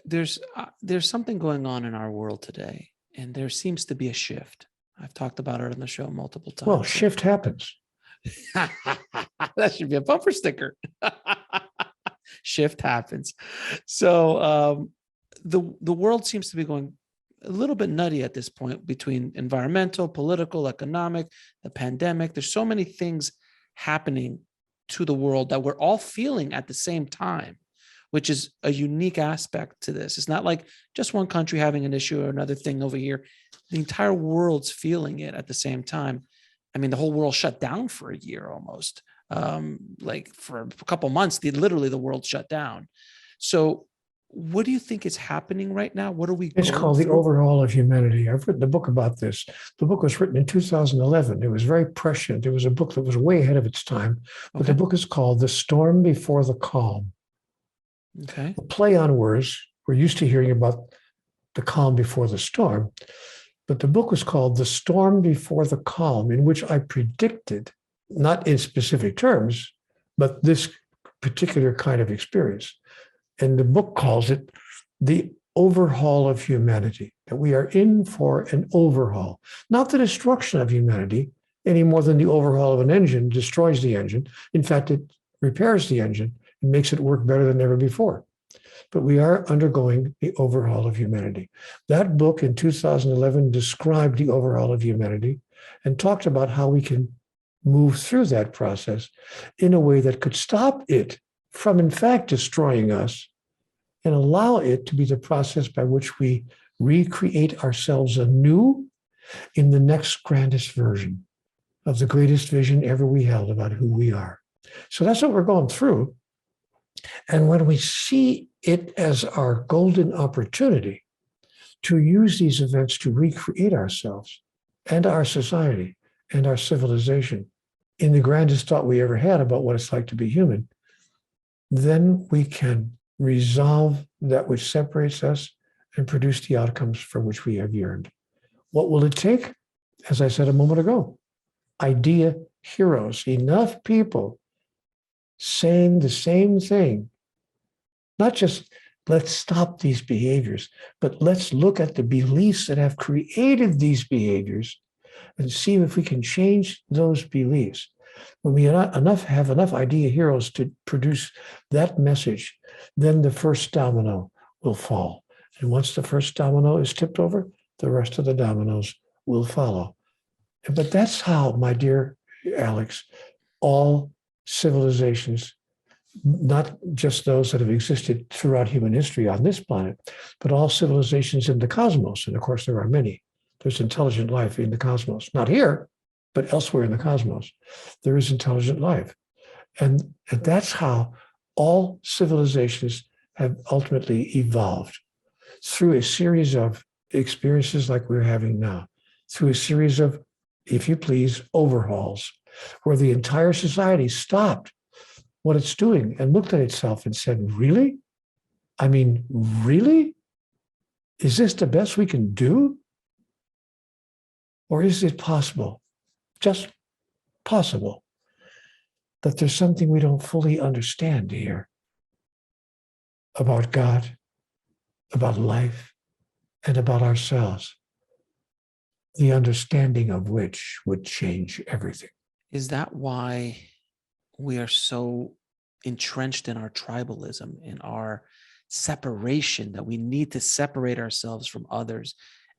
there's something going on in our world today, and there seems to be a shift. I've talked about it on the show multiple Well, times. shift happens. That should be a bumper sticker. Shift happens. So the world seems to be going a little bit nutty at this point between environmental, political, economic, the pandemic. There's so many things happening to the world that we're all feeling at the same time, which is a unique aspect to this. It's not like just one country having an issue or another thing over here. The entire world's feeling it at the same time. I mean, the whole world shut down for a year almost. Like for a couple of months, literally the world shut down. So what do you think is happening right now? What are we It's going called The through? Overhaul of Humanity. I've written a book about this. The book was written in 2011. It was very prescient. It was a book that was way ahead of its time. But the book is called The Storm Before the Calm. Okay. A play on words. We're used to hearing about the calm before the storm. But the book was called The Storm Before the Calm, in which I predicted, not in specific terms, but this particular kind of experience. And the book calls it the overhaul of humanity, that we are in for an overhaul, not the destruction of humanity any more than the overhaul of an engine destroys the engine. In fact, it repairs the engine and makes it work better than ever before. But we are undergoing the overhaul of humanity. That book in 2011 described the overhaul of humanity and talked about how we can move through that process in a way that could stop it from, in fact, destroying us and allow it to be the process by which we recreate ourselves anew in the next grandest version of the greatest vision ever we held about who we are. So that's what we're going through. And when we see it as our golden opportunity to use these events to recreate ourselves and our society and our civilization in the grandest thought we ever had about what it's like to be human, then we can resolve that which separates us and produce the outcomes for which we have yearned. What will it take? As I said a moment ago, idea heroes, enough people saying the same thing. Not just let's stop these behaviors, but let's look at the beliefs that have created these behaviors and see if we can change those beliefs. When we have enough idea heroes to produce that message, then the first domino will fall. And once the first domino is tipped over, the rest of the dominoes will follow. But that's how, my dear Alex, all civilizations, not just those that have existed throughout human history on this planet, but all civilizations in the cosmos. And of course, there are many. There's intelligent life in the cosmos, not here, but elsewhere in the cosmos. There is intelligent life. And that's how all civilizations have ultimately evolved, through a series of experiences like we're having now, through a series of, if you please, overhauls, where the entire society stopped what it's doing and looked at itself and said, really? I mean, really? Is this the best we can do? Or is it possible, just possible, that there's something we don't fully understand here about God, about life, and about ourselves, the understanding of which would change everything? Is that why we are so entrenched in our tribalism, in our separation, that we need to separate ourselves from others?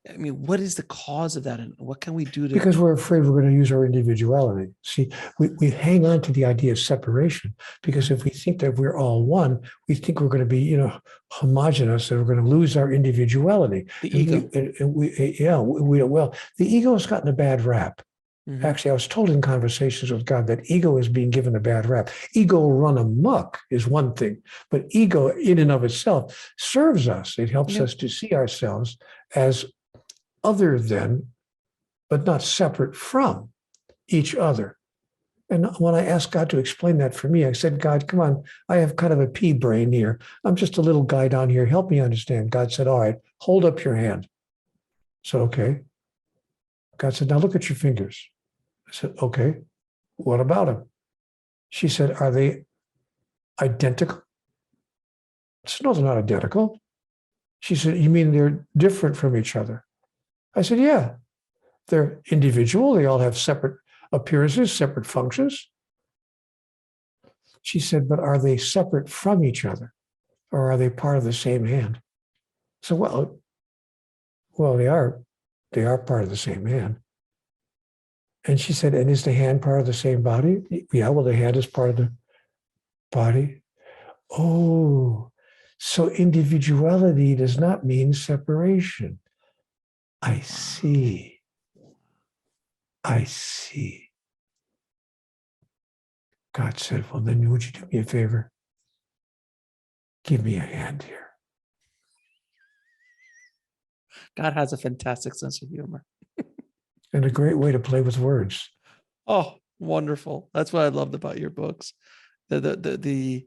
I mean, what is the cause of that, and what can we do to? Because we're afraid we're going to use our individuality. See, we hang on to the idea of separation because if we think that we're all one, we think we're going to be, homogenous, and we're going to lose our individuality. The ego. Well, the ego has gotten a bad rap. Mhm. Actually, I was told in conversations with God that ego is being given a bad rap. Ego run amok is one thing, but ego in and of itself serves us. It helps us to see ourselves as other than, but not separate from each other. And when I asked God to explain that for me, I said, God, come on, I have kind of a pea brain here. I'm just a little guy down here. Help me understand. God said, all right, hold up your hand. I said, okay. God said, now look at your fingers. I said, okay, what about them? She said, are they identical? I said, no, they're not identical. She said, you mean they're different from each other? I said, yeah, they're individual. They all have separate appearances, separate functions. She said, but are they separate from each other, or are they part of the same hand? So, well, they are part of the same hand. And she said, and is the hand part of the same body? Yeah, well, the hand is part of the body. Oh, so individuality does not mean separation. I see. I see. God said, well, then would you do me a favor? Give me a hand here. God has a fantastic sense of humor. And a great way to play with words. Oh, wonderful. That's what I loved about your books. The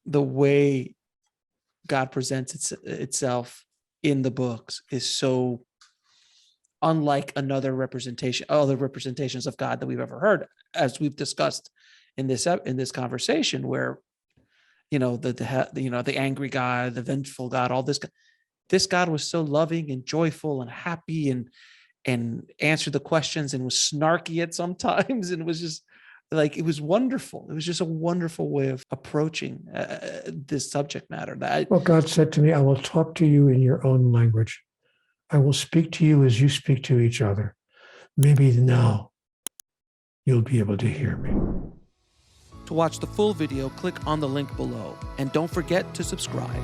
way God presents itself in the books is so unlike other representations of God that we've ever heard, as we've discussed in this conversation, where the angry God, the vengeful God, all this God was so loving and joyful and happy and answered the questions and was snarky at sometimes, and it was just like, it was wonderful. It was just a wonderful way of approaching this subject matter. Well, God said to me, I will talk to you in your own language. I will speak to you as you speak to each other. Maybe now you'll be able to hear me. To watch the full video, click on the link below, and don't forget to subscribe.